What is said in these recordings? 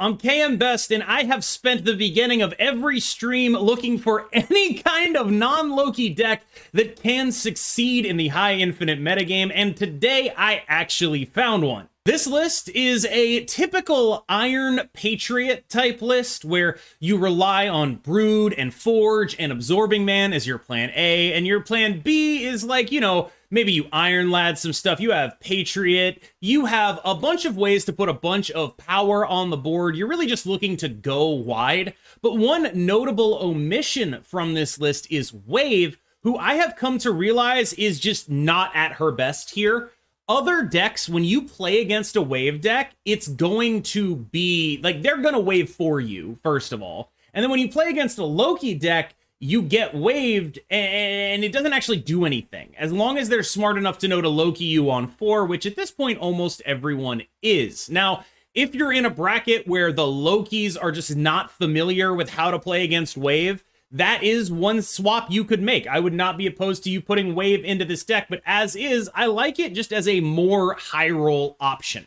I'm KM Best, and I have spent the beginning of every stream looking for any kind of non-Loki deck that can succeed in the high infinite metagame, and today I actually found one. This list is a typical Iron Patriot type list where you rely on Brood and Forge and Absorbing Man as your plan A, and your plan B is like, you know, maybe you Iron Lad some stuff, you have Patriot, you have a bunch of ways to put a bunch of power on the board. You're really just looking to go wide. But one notable omission from this list is Wave, who I have come to realize is just not at her best here. Other decks, when you play against a Wave deck, it's going to be, like, they're going to wave for you, first of all. And then when you play against a Loki deck, you get waved, and it doesn't actually do anything. As long as they're smart enough to know to Loki you on 4, which at this point almost everyone is. Now, if you're in a bracket where the Lokis are just not familiar with how to play against Wave, that is one swap you could make. I would not be opposed to you putting Wave into this deck, but as is, I like it just as a more high roll option.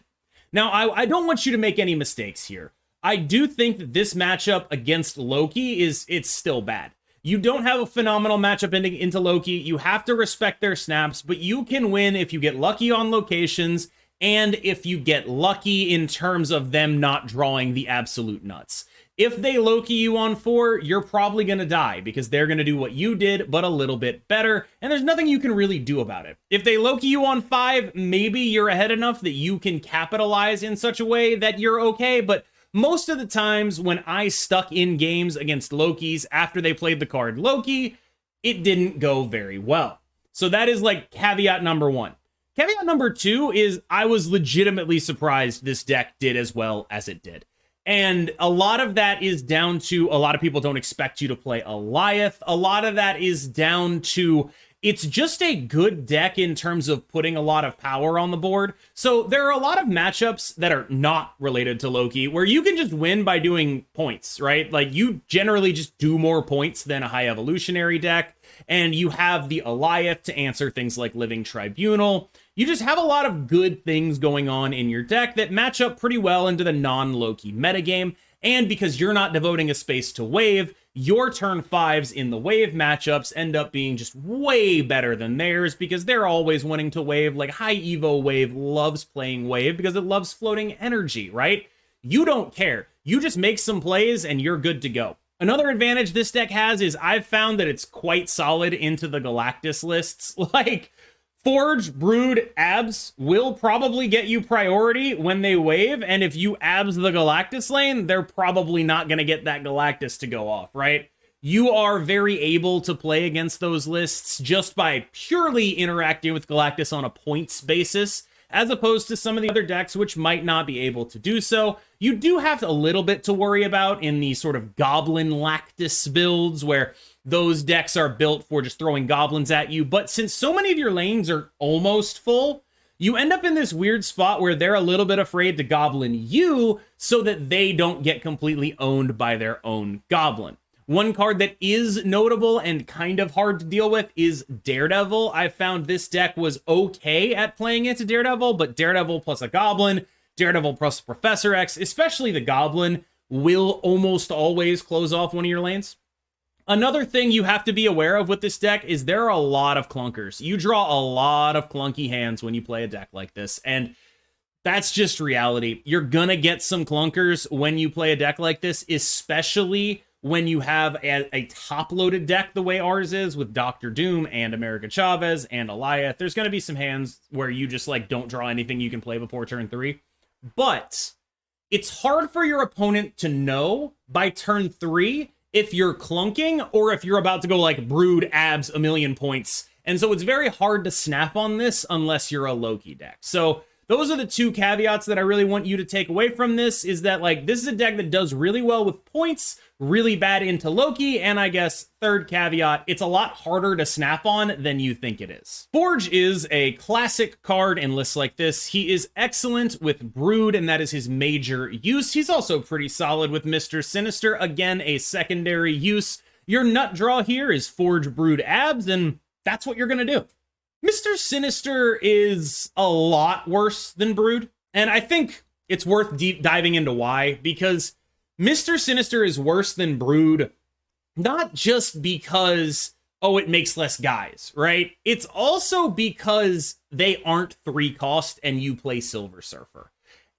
Now, I don't want you to make any mistakes here. I do think that this matchup against Loki it's still bad. You don't have a phenomenal matchup into Loki. You have to respect their snaps, but you can win if you get lucky on locations and if you get lucky in terms of them not drawing the absolute nuts. If they Loki you on 4, you're probably going to die because they're going to do what you did, but a little bit better, and there's nothing you can really do about it. If they Loki you on 5, maybe you're ahead enough that you can capitalize in such a way that you're okay, but most of the times when I stuck in games against Lokis after they played the card Loki, it didn't go very well. So that is like caveat number 1. Caveat number 2 is I was legitimately surprised this deck did as well as it did. And a lot of that is down to a lot of people don't expect you to play Alioth. A lot of that is down to it's just a good deck in terms of putting a lot of power on the board. So there are a lot of matchups that are not related to Loki where you can just win by doing points, right? Like you generally just do more points than a high evolutionary deck. And you have the Alioth to answer things like Living Tribunal. You just have a lot of good things going on in your deck that match up pretty well into the non-Loki metagame. And because you're not devoting a space to Wave, your turn 5s in the Wave matchups end up being just way better than theirs because they're always wanting to Wave. Like High Evo Wave loves playing Wave because it loves floating energy, right? You don't care. You just make some plays and you're good to go. Another advantage this deck has is I've found that it's quite solid into the Galactus lists. Like, Forge, Brood, Abs will probably get you priority when they wave, and if you Abs the Galactus lane, they're probably not going to get that Galactus to go off, right? You are very able to play against those lists just by purely interacting with Galactus on a points basis, as opposed to some of the other decks which might not be able to do so. You do have a little bit to worry about in the sort of Goblin Lactus builds where those decks are built for just throwing goblins at you, but since so many of your lanes are almost full, you end up in this weird spot where they're a little bit afraid to goblin you so that they don't get completely owned by their own goblin. One card that is notable and kind of hard to deal with is Daredevil. I found this deck was okay at playing into Daredevil, but Daredevil plus a goblin, Daredevil plus Professor X, especially the goblin, will almost always close off one of your lanes. Another thing you have to be aware of with this deck is there are a lot of clunkers. You draw a lot of clunky hands when you play a deck like this, and that's just reality. You're gonna get some clunkers when you play a deck like this, especially when you have a top-loaded deck the way ours is with Dr. Doom and America Chavez and Alioth. There's gonna be some hands where you just like don't draw anything you can play before turn 3. But it's hard for your opponent to know by turn 3 if you're clunking or if you're about to go like Brood, Abs, a million points. And so it's very hard to snap on this unless you're a Loki deck. So those are the two caveats that I really want you to take away from this, is that like this is a deck that does really well with points, really bad into Loki, and I guess third caveat, it's a lot harder to snap on than you think it is. Forge is a classic card in lists like this. He is excellent with Brood, and that is his major use. He's also pretty solid with Mr. Sinister, again, a secondary use. Your nut draw here is Forge, Brood, Abs, and that's what you're gonna do. Mr. Sinister is a lot worse than Brood, and I think it's worth deep diving into why, because Mr. Sinister is worse than Brood, not just because, oh, it makes less guys, right? It's also because they aren't 3 cost and you play Silver Surfer.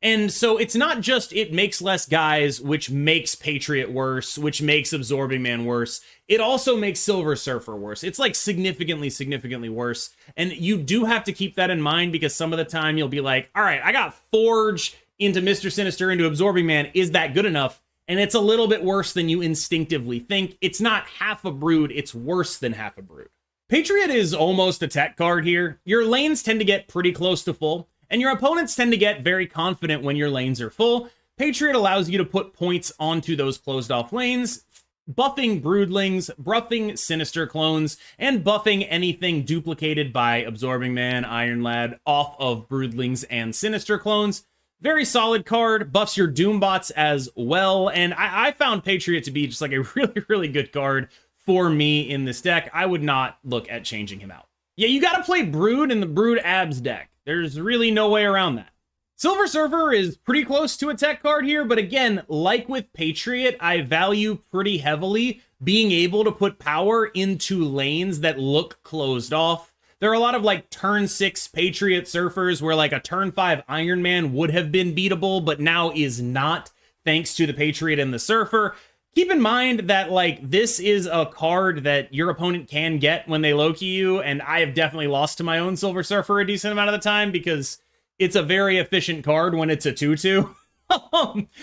And so it's not just it makes less guys, which makes Patriot worse, which makes Absorbing Man worse. It also makes Silver Surfer worse. It's like significantly, significantly worse. And you do have to keep that in mind, because some of the time you'll be like, all right, I got Forge into Mr. Sinister into Absorbing Man. Is that good enough? And it's a little bit worse than you instinctively think. It's not half a Brood, it's worse than half a Brood. Patriot is almost a tech card here. Your lanes tend to get pretty close to full, and your opponents tend to get very confident when your lanes are full. Patriot allows you to put points onto those closed off lanes, buffing Broodlings, buffing Sinister clones, and buffing anything duplicated by Absorbing Man, Iron Lad off of Broodlings and Sinister clones. Very solid card, buffs your Doombots as well, and I found Patriot to be just like a really, really good card for me in this deck. I would not look at changing him out. Yeah, you gotta play Brood in the Brood Abs deck. There's really no way around that. Silver Surfer is pretty close to a tech card here, but again, like with Patriot, I value pretty heavily being able to put power into lanes that look closed off. There are a lot of like turn 6 Patriot Surfers where like a turn 5 Iron Man would have been beatable, but now is not, thanks to the Patriot and the Surfer. Keep in mind that like this is a card that your opponent can get when they Loki you, and I have definitely lost to my own Silver Surfer a decent amount of the time because it's a very efficient card when it's a 2/2.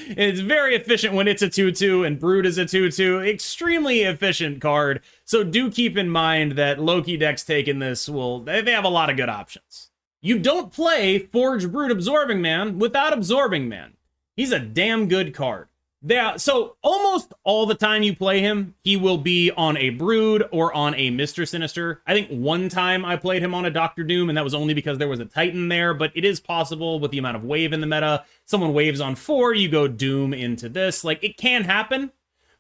It's very efficient when it's a 2/2, and Brood is a 2/2. Extremely efficient card. So do keep in mind that Loki decks taking this they have a lot of good options. You don't play Forge Brood Absorbing Man without Absorbing Man. He's a damn good card. So almost all the time you play him, he will be on a Brood or on a Mr. Sinister. I think one time I played him on a Dr. Doom, and that was only because there was a Titan there, but it is possible with the amount of wave in the meta. Someone waves on 4, you go Doom into this. Like, it can happen,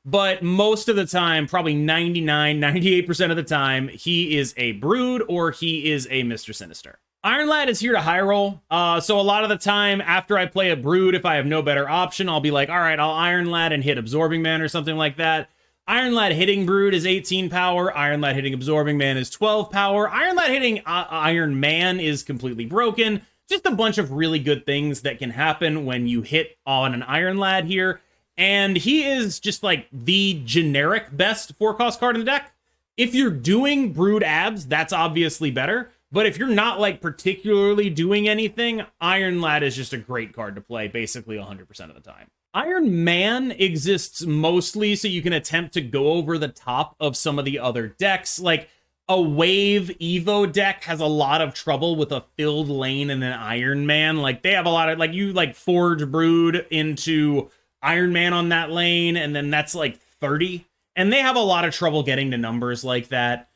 but most of the time, probably 99-98% of the time, he is a Brood or he is a Mr. Sinister. Iron Lad is here to high roll, so a lot of the time after I play a Brood, if I have no better option, I'll be like, all right, I'll Iron Lad and hit Absorbing Man or something like that. Iron Lad hitting Brood is 18 power, Iron Lad hitting Absorbing Man is 12 power, Iron Lad hitting Iron Man is completely broken. Just a bunch of really good things that can happen when you hit on an Iron Lad here, and he is just like the generic best 4-cost card in the deck. If you're doing Brood Abs, that's obviously better. But if you're not like particularly doing anything, Iron Lad is just a great card to play basically 100% of the time. Iron Man exists mostly so you can attempt to go over the top of some of the other decks. Like a Wave Evo deck has a lot of trouble with a filled lane and an Iron Man. Like they have a lot of like you like Forge Brood into Iron Man on that lane, and then that's like 30. And they have a lot of trouble getting to numbers like that.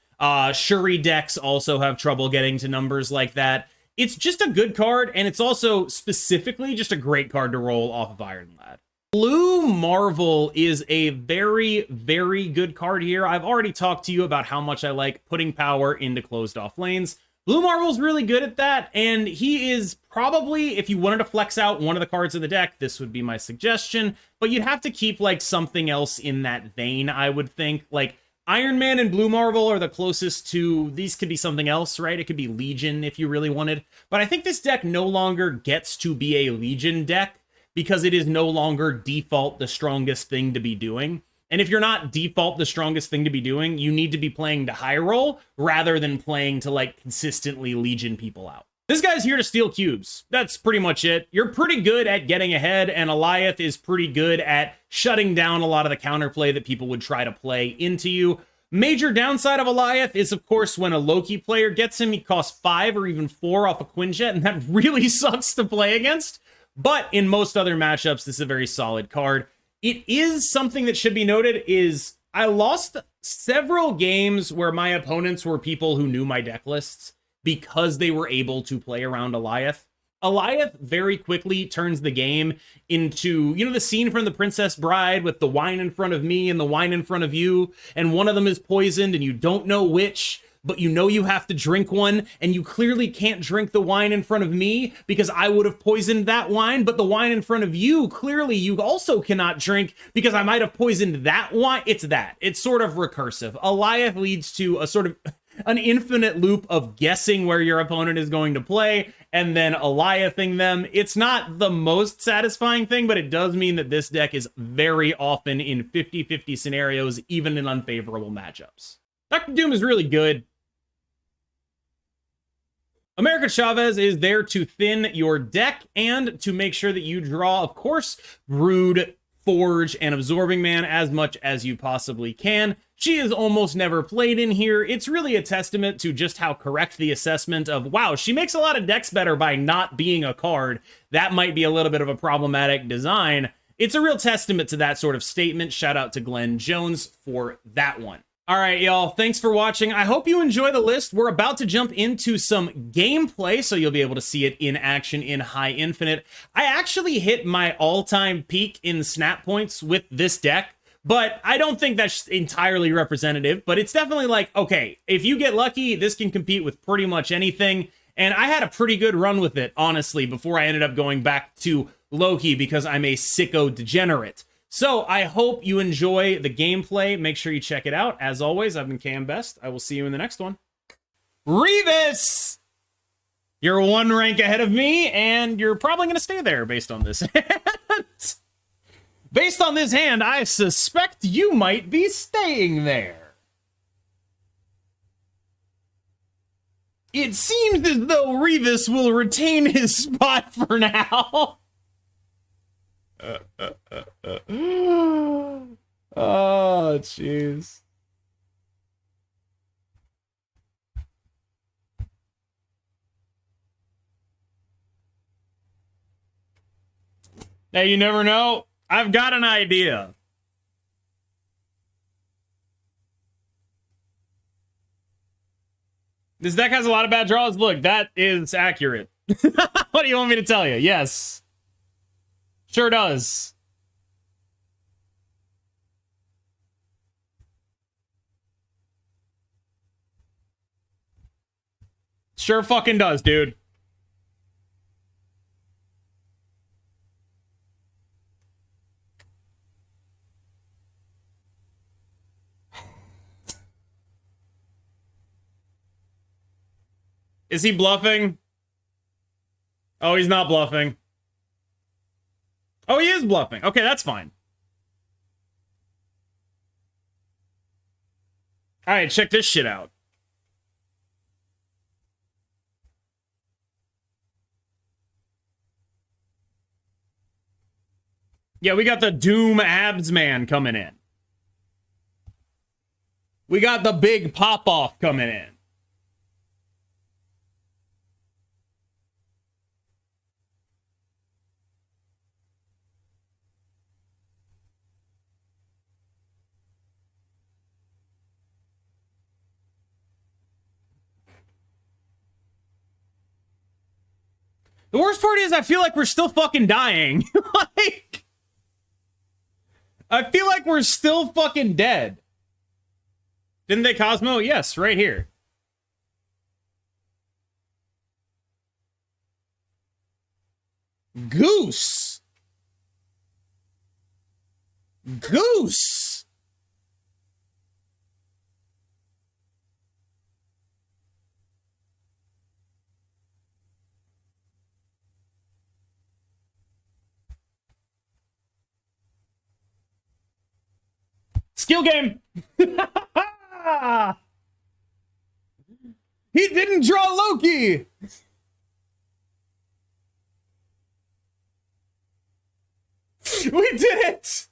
Shuri decks also have trouble getting to numbers like that. It's just a good card, and it's also specifically just a great card to roll off of Iron Lad. Blue Marvel is a very, very good card here. I've already talked to you about how much I like putting power into closed off lanes. Blue Marvel's really good at that, and he is probably, if you wanted to flex out one of the cards in the deck, this would be my suggestion, but you'd have to keep like something else in that vein, I would think. Like Iron Man and Blue Marvel are the closest to, these could be something else, right? It could be Legion if you really wanted. But I think this deck no longer gets to be a Legion deck because it is no longer default the strongest thing to be doing. And if you're not default the strongest thing to be doing, you need to be playing to high roll rather than playing to like consistently Legion people out. This guy's here to steal cubes. That's pretty much it. You're pretty good at getting ahead, and Eliath is pretty good at shutting down a lot of the counterplay that people would try to play into you. Major downside of Eliath is, of course, when a Loki player gets him, he costs 5 or even 4 off a Quinjet, and that really sucks to play against. But in most other matchups, this is a very solid card. It is something that should be noted is I lost several games where my opponents were people who knew my deck lists, because they were able to play around Eliath. Eliath very quickly turns the game into, you know, the scene from The Princess Bride with the wine in front of me and the wine in front of you, and one of them is poisoned and you don't know which. but you know you have to drink one, and you clearly can't drink the wine in front of me because I would have poisoned that wine, but the wine in front of you, clearly you also cannot drink because I might have poisoned that wine. It's that. It's sort of recursive. Alioth leads to a sort of an infinite loop of guessing where your opponent is going to play and then Aliothing them. It's not the most satisfying thing, but it does mean that this deck is very often in 50-50 scenarios, even in unfavorable matchups. Dr. Doom is really good. America Chavez is there to thin your deck and to make sure that you draw, of course, Brood, Forge, and Absorbing Man as much as you possibly can. She is almost never played in here. It's really a testament to just how correct the assessment of, wow, she makes a lot of decks better by not being a card. That might be a little bit of a problematic design. It's a real testament to that sort of statement. Shout out to Glenn Jones for that one. All right, y'all, thanks for watching. I hope you enjoy the list. We're about to jump into some gameplay, so you'll be able to see it in action in High Infinite. I actually hit my all-time peak in snap points with this deck, but I don't think that's entirely representative, but it's definitely like, okay, if you get lucky, this can compete with pretty much anything, and I had a pretty good run with it, honestly, before I ended up going back to Loki because I'm a sicko degenerate. So I hope you enjoy the gameplay. Make sure you check it out. As always, I've been Cam Best. I will see you in the next one. Revis! You're one rank ahead of me, and you're probably going to stay there based on this hand. Based on this hand, I suspect you might be staying there. It seems as though Revis will retain his spot for now. Oh, jeez. Now, you never know. I've got an idea. This deck has a lot of bad draws. Look, that is accurate. What do you want me to tell you? Yes. Sure does. Sure fucking does, dude. Is he bluffing? Oh, he's not bluffing. Oh, he is bluffing. Okay, that's fine. All right, check this shit out. Yeah, we got the Doom Abs Man coming in. We got the big pop-off coming in. The worst part is I feel like we're still fucking dying. Like, I feel like we're still fucking dead. Didn't they Cosmo? Yes, right here. Goose. Goose. Skill game. He didn't draw Loki. We did it.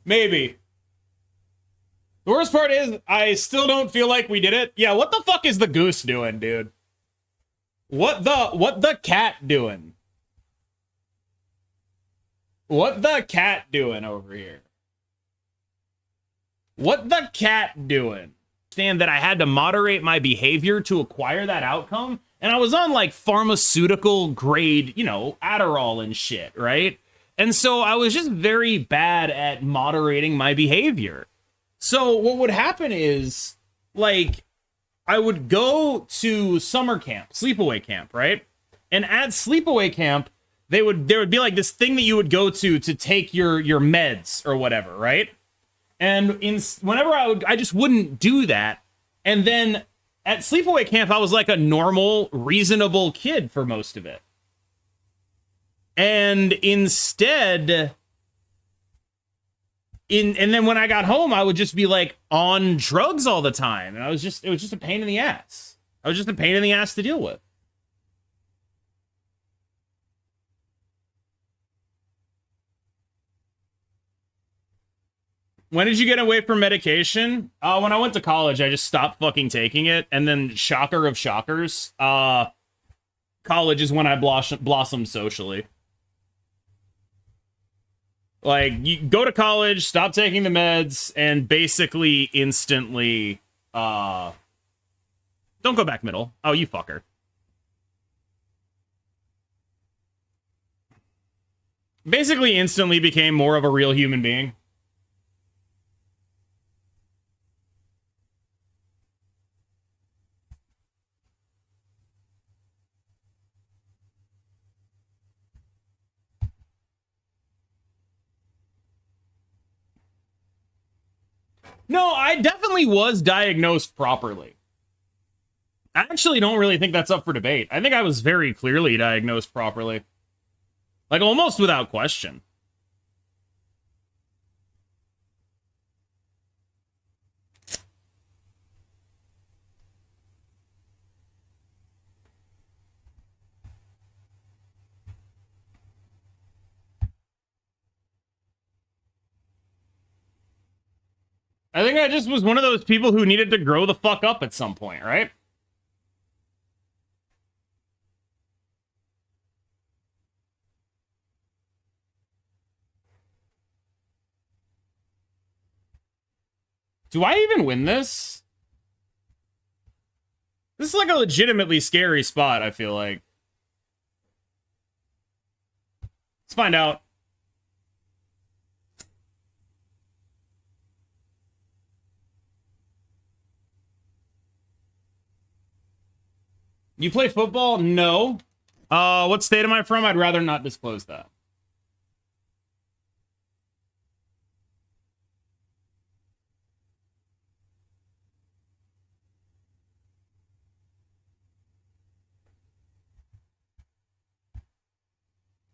Maybe. The worst part is I still don't feel like we did it. Yeah, what the fuck is the goose doing, dude? What the cat doing? What the cat doing over here? What the cat doing? Understand that I had to moderate my behavior to acquire that outcome, and I was on like pharmaceutical grade, you know, Adderall and shit, right? And so I was just very bad at moderating my behavior. So what would happen is like, I would go to summer camp, sleepaway camp, right? And at sleepaway camp, there would be like this thing that you would go to take your meds or whatever, right? And whenever I just wouldn't do that. And then at sleepaway camp, I was like a normal, reasonable kid for most of it. And instead, and then when I got home, I would just be like on drugs all the time. And it was just a pain in the ass. I was just a pain in the ass to deal with. When did you get away from medication? When I went to college, I just stopped fucking taking it. And then, shocker of shockers, college is when I blossomed socially. Like, you go to college, stop taking the meds, and basically instantly, don't go back middle. Oh, you fucker. Basically instantly became more of a real human being. No, I definitely was diagnosed properly. I actually don't really think that's up for debate. I think I was very clearly diagnosed properly. Like, almost without question. I think I just was one of those people who needed to grow the fuck up at some point, right? Do I even win this? This is like a legitimately scary spot, I feel like. Let's find out. You play football? No. What state am I from? I'd rather not disclose that.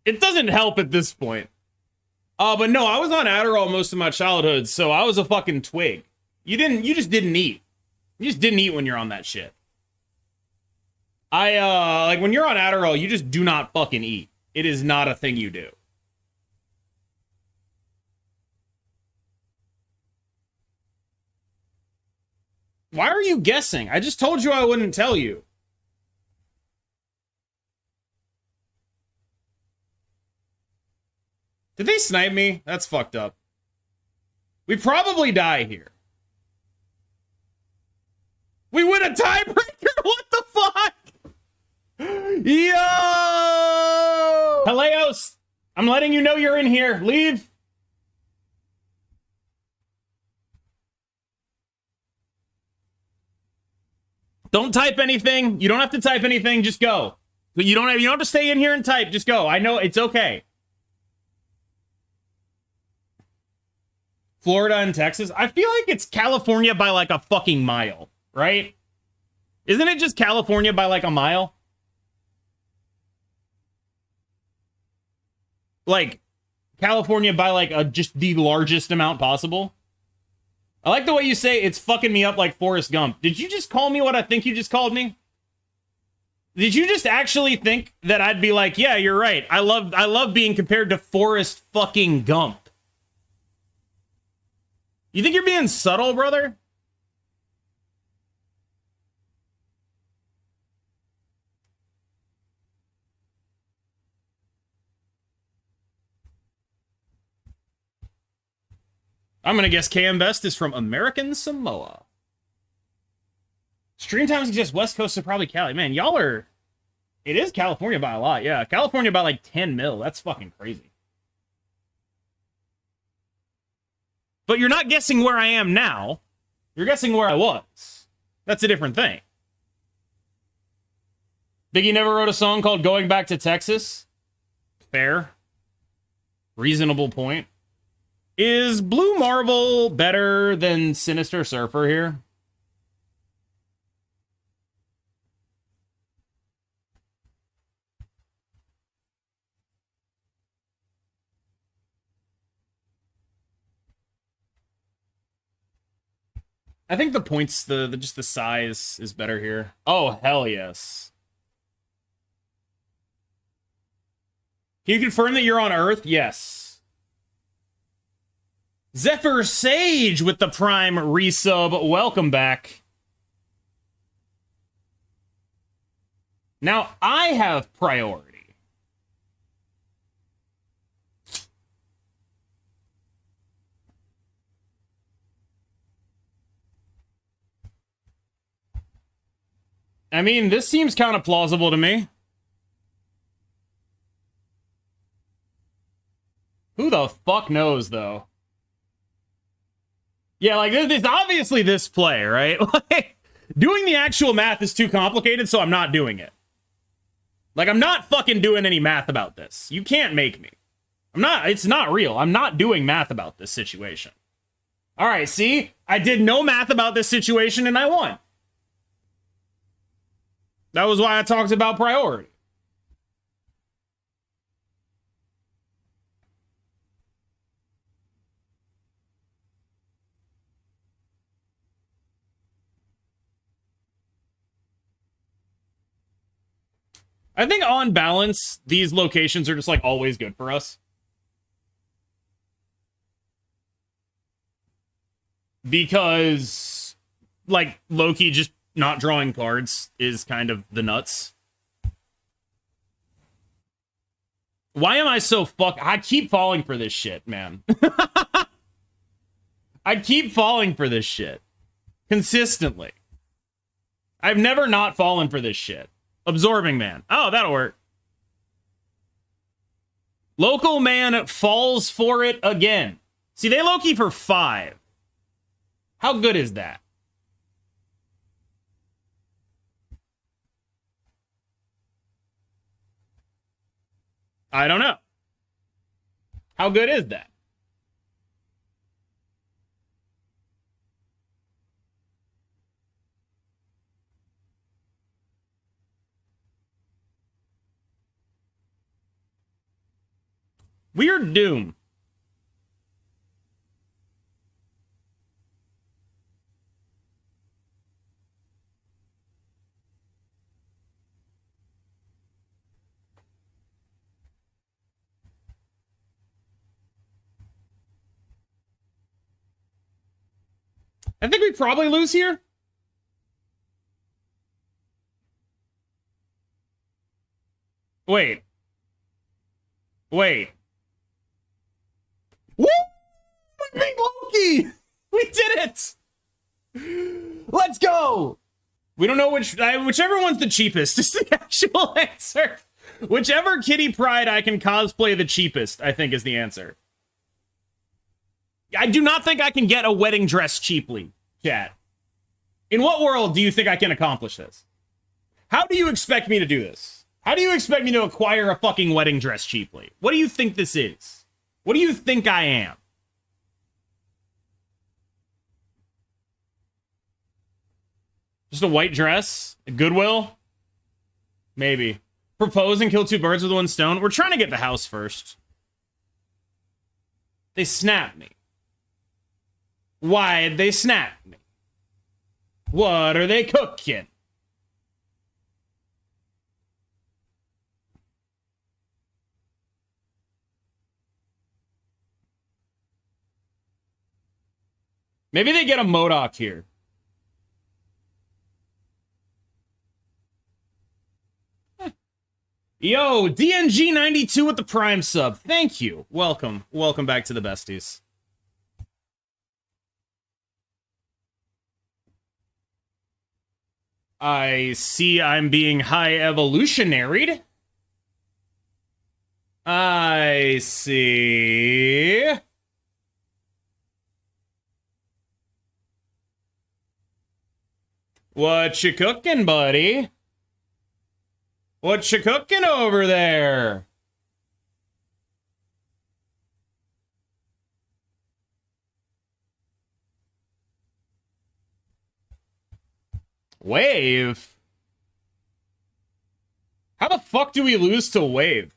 It doesn't help at this point. But no, I was on Adderall most of my childhood, so I was a fucking twig. You just didn't eat. You just didn't eat when you're on that shit. Like, when you're on Adderall, you just do not fucking eat. It is not a thing you do. Why are you guessing? I just told you I wouldn't tell you. Did they snipe me? That's fucked up. We probably die here. We win a tiebreaker? What the fuck? Yo! Peleos, I'm letting you know you're in here. Leave. Don't type anything. You don't have to type anything. Just go. You don't have to stay in here and type. Just go. I know it's okay. Florida and Texas. I feel like it's California by like a fucking mile, right? Isn't it just California by like a mile? Like, California by like just the largest amount possible. I like the way you say it's fucking me up like Forrest Gump. Did you just call me what I think you just called me? Did you just actually think that I'd be like, yeah, you're right. I love being compared to Forrest fucking Gump. You think you're being subtle, brother? I'm gonna guess KM Best is from American Samoa. Stream time suggests West Coast to probably Cali. Man, y'all are... It is California by a lot, yeah. California by like 10 mil. That's fucking crazy. But you're not guessing where I am now. You're guessing where I was. That's a different thing. Biggie never wrote a song called Going Back to Texas. Fair. Reasonable point. Is Blue Marble better than Sinister Surfer here? I think the points, just the size is better here. Oh, hell yes. Can you confirm that you're on Earth? Yes. Zephyr Sage with the Prime resub. Welcome back. Now, I have priority. I mean, this seems kind of plausible to me. Who the fuck knows, though? Yeah, like, this obviously this play, right? Like, doing the actual math is too complicated, so I'm not doing it. Like, I'm not fucking doing any math about this. You can't make me. It's not real. I'm not doing math about this situation. All right, see? I did no math about this situation, and I won. That was why I talked about priority. I think on balance, these locations are just like always good for us. Because like Loki just not drawing cards is kind of the nuts. Why am I so I keep falling for this shit, man. I keep falling for this shit. Consistently. I've never not fallen for this shit. Absorbing Man. Oh, that'll work. Local Man falls for it again. See, they Loki for 5. How good is that? I don't know. How good is that? Weird Doom. I think we probably lose here. Wait. Wait. Woo! We beat Loki! We did it! Let's go! We don't know whichever one's the cheapest is the actual answer. Whichever Kitty Pride I can cosplay the cheapest, I think is the answer. I do not think I can get a wedding dress cheaply, chat. In what world do you think I can accomplish this? How do you expect me to do this? How do you expect me to acquire a fucking wedding dress cheaply? What do you think this is? What do you think I am? Just a white dress? A Goodwill? Maybe. Propose and kill 2 birds with 1 stone? We're trying to get the house first. They snapped me. Why'd they snap me? What are they cooking? Maybe they get a MODOK here. Yo, DNG92 with the Prime sub. Thank you. Welcome. Welcome back to the besties. I see I'm being high evolutionaried. I see. What you cooking, buddy? What you cooking over there? Wave? How the fuck do we lose to Wave?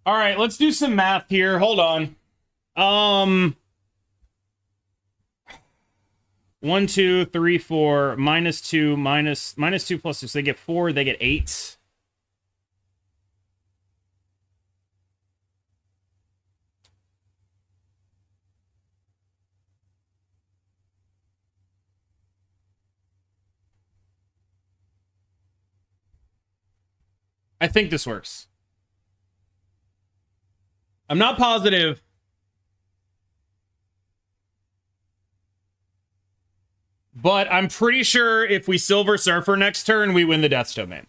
All right, let's do some math here. Hold on. 1, 2, 3, 4, -2, -2 plus 6. They get 4, they get 8. I think this works. I'm not positive. But I'm pretty sure if we Silver Surfer next turn, we win the Death's Domain.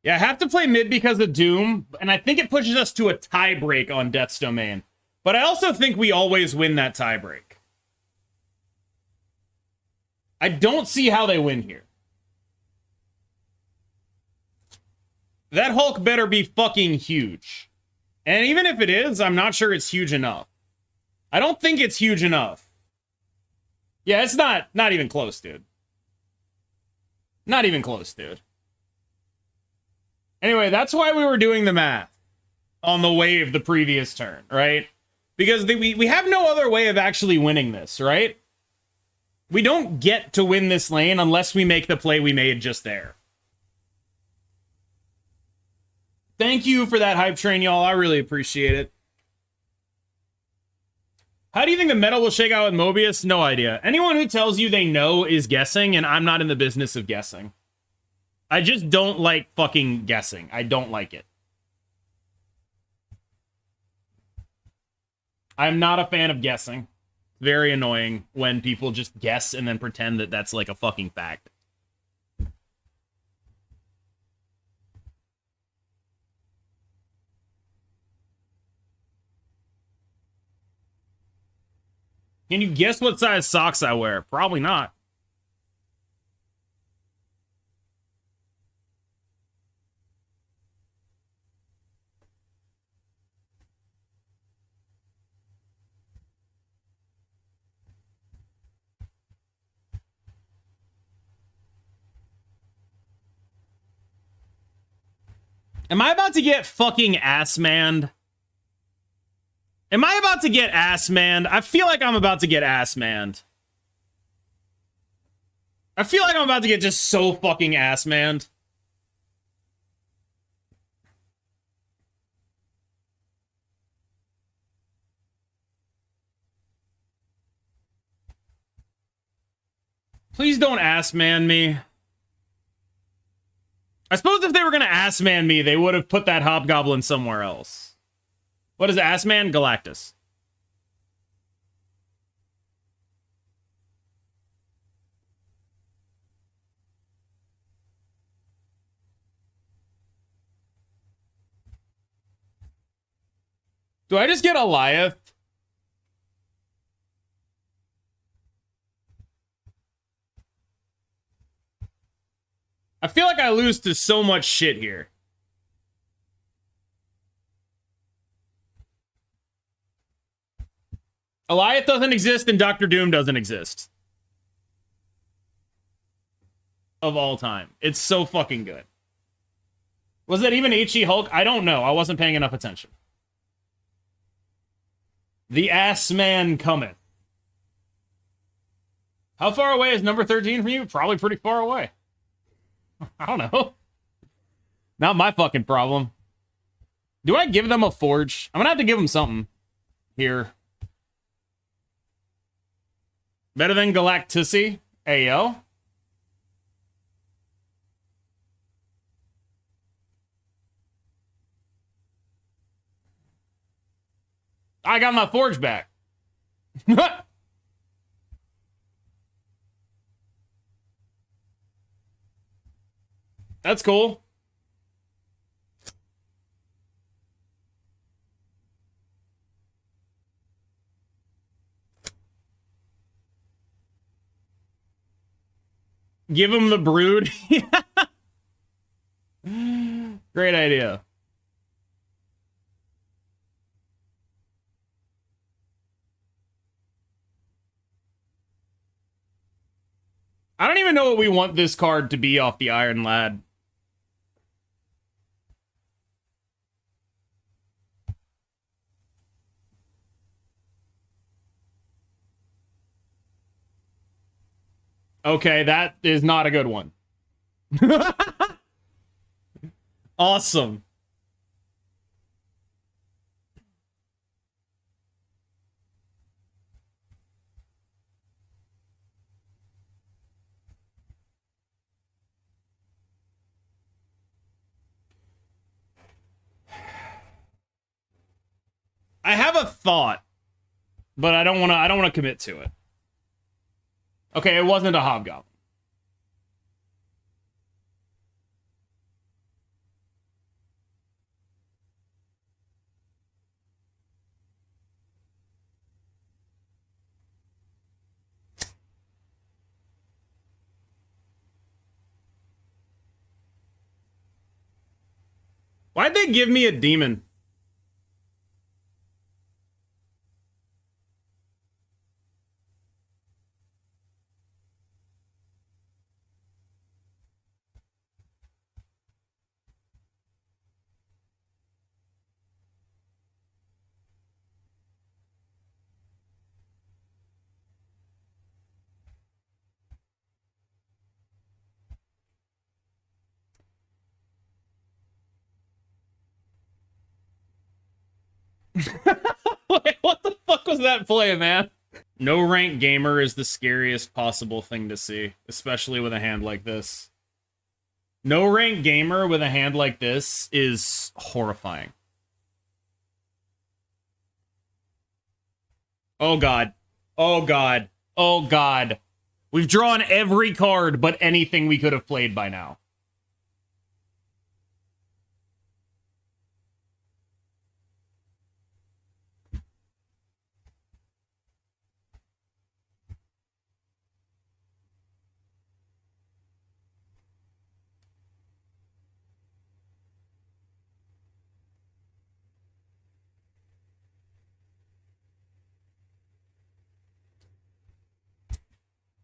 Yeah, I have to play mid because of Doom, and I think it pushes us to a tiebreak on Death's Domain. But I also think we always win that tiebreak. I don't see how they win here. That Hulk better be fucking huge. And even if it is, I'm not sure it's huge enough. I don't think it's huge enough. Yeah, it's not even close, dude. Not even close, dude. Anyway, that's why we were doing the math on the Wave the previous turn, right? Because we have no other way of actually winning this, right? We don't get to win this lane unless we make the play we made just there. Thank you for that hype train, y'all. I really appreciate it. How do you think the meta will shake out with Mobius? No idea. Anyone who tells you they know is guessing, and I'm not in the business of guessing. I just don't like fucking guessing. I don't like it. I'm not a fan of guessing. Very annoying when people just guess and then pretend that that's like a fucking fact. Can you guess what size socks I wear? Probably not. Am I about to get fucking ass-manned? Am I about to get ass-manned? I feel like I'm about to get ass-manned. I feel like I'm about to get just so fucking ass-manned. Please don't ass-man me. I suppose if they were going to ass-man me, they would have put that hobgoblin somewhere else. What is ass-man? Galactus. Do I just get Eliath? I feel like I lose to so much shit here. Eliath doesn't exist and Doctor Doom doesn't exist. Of all time. It's so fucking good. Was that even H.E. Hulk? I don't know. I wasn't paying enough attention. The ass man cometh. How far away is number 13 from you? Probably pretty far away. I don't know. Not my fucking problem. Do I give them a forge? I'm gonna have to give them something here. Better than Galactusi? Ayo. I got my forge back. That's cool. Give him the brood. Great idea. I don't even know what we want this card to be off the Iron Lad. Okay, that is not a good one. Awesome. I have a thought, but I don't want to commit to it. Okay, it wasn't a hobgoblin. Why'd they give me a demon? Wait, what the fuck was that play, man? No rank gamer is the scariest possible thing to see, especially with a hand like this. No rank gamer with a hand like this is horrifying. Oh god. Oh god. Oh god. We've drawn every card but anything we could have played by now.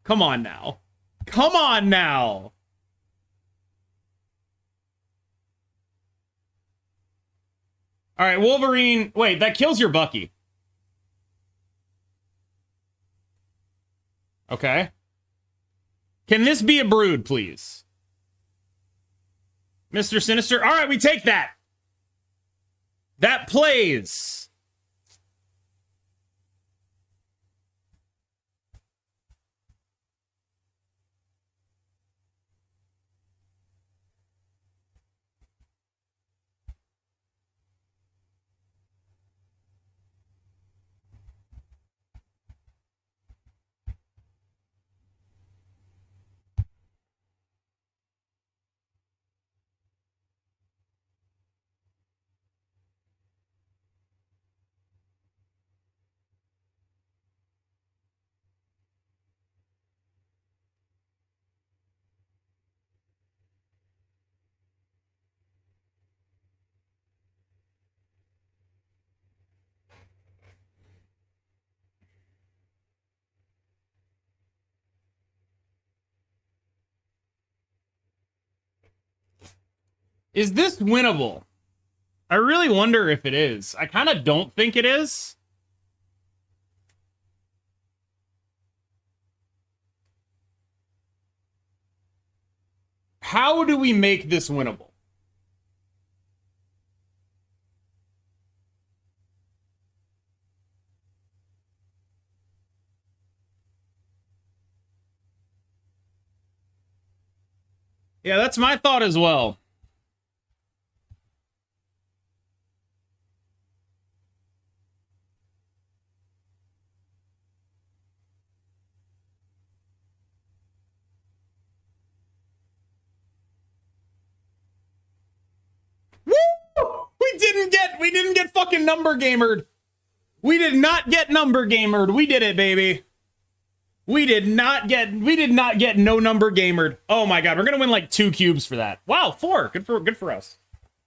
Come on now. Come on now. All right, Wolverine. Wait, that kills your Bucky. Okay. Can this be a brood, please? Mr. Sinister? All right, we take that. That plays. Is this winnable? I really wonder if it is. I kind of don't think it is. How do we make this winnable? Yeah, that's my thought as well. Woo! We didn't get fucking number gamered. We did not get number gamered. We did it, baby. We did not get no number gamered. Oh my god, we're gonna win like 2 cubes for that. Wow, 4. Good for us.